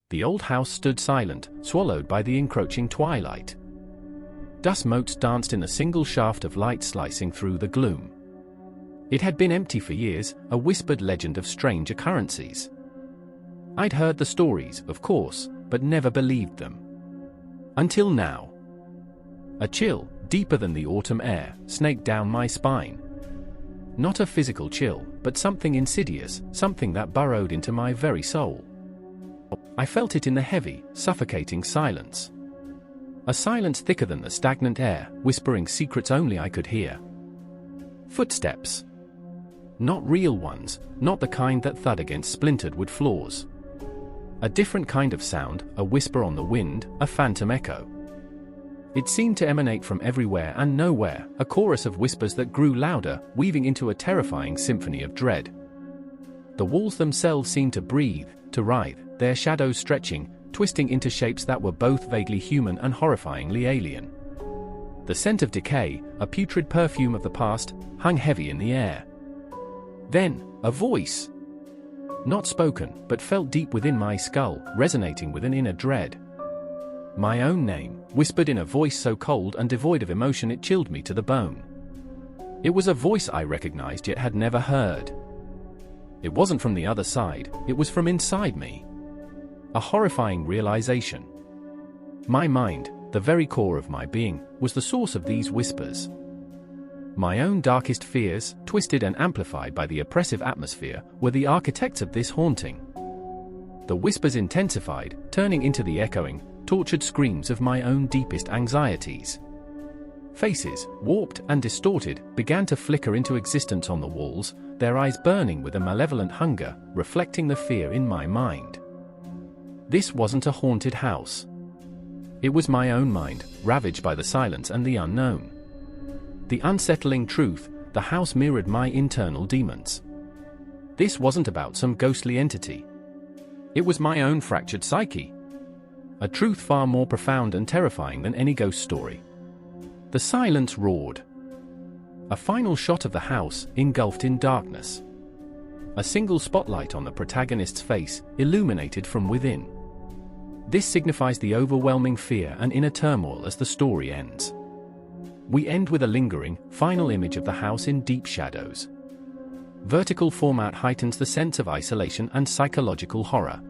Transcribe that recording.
The old house stood silent, swallowed by the encroaching twilight. Dust motes danced in a single shaft of light slicing through the gloom. It had been empty for years, a whispered legend of strange occurrences. I'd heard the stories, of course, but never believed them. Until now. A chill, deeper than the autumn air, snaked down my spine. Not a physical chill, but something insidious, something that burrowed into my very soul. I felt it in the heavy, suffocating silence. A silence thicker than the stagnant air, whispering secrets only I could hear. Footsteps. Not real ones, not the kind that thud against splintered wood floors. A different kind of sound, a whisper on the wind, a phantom echo. It seemed to emanate from everywhere and nowhere, a chorus of whispers that grew louder, weaving into a terrifying symphony of dread. The walls themselves seemed to breathe, to writhe, their shadows stretching, twisting into shapes that were both vaguely human and horrifyingly alien. The scent of decay, a putrid perfume of the past, hung heavy in the air. Then, a voice. Not spoken, but felt deep within my skull, resonating with an inner dread. My own name, whispered in a voice so cold and devoid of emotion it chilled me to the bone. It was a voice I recognized yet had never heard. It wasn't from the other side, it was from inside me. A horrifying realization. My mind, the very core of my being, was the source of these whispers. My own darkest fears, twisted and amplified by the oppressive atmosphere, were the architects of this haunting. The whispers intensified, turning into the echoing, tortured screams of my own deepest anxieties. Faces, warped and distorted, began to flicker into existence on the walls, their eyes burning with a malevolent hunger, reflecting the fear in my mind. This wasn't a haunted house. It was my own mind, ravaged by the silence and the unknown. The unsettling truth, the house mirrored my internal demons. This wasn't about some ghostly entity. It was my own fractured psyche. A truth far more profound and terrifying than any ghost story. The silence roared. A final shot of the house, engulfed in darkness. A single spotlight on the protagonist's face, illuminated from within. This signifies the overwhelming fear and inner turmoil as the story ends. We end with a lingering, final image of the house in deep shadows. Vertical format heightens the sense of isolation and psychological horror.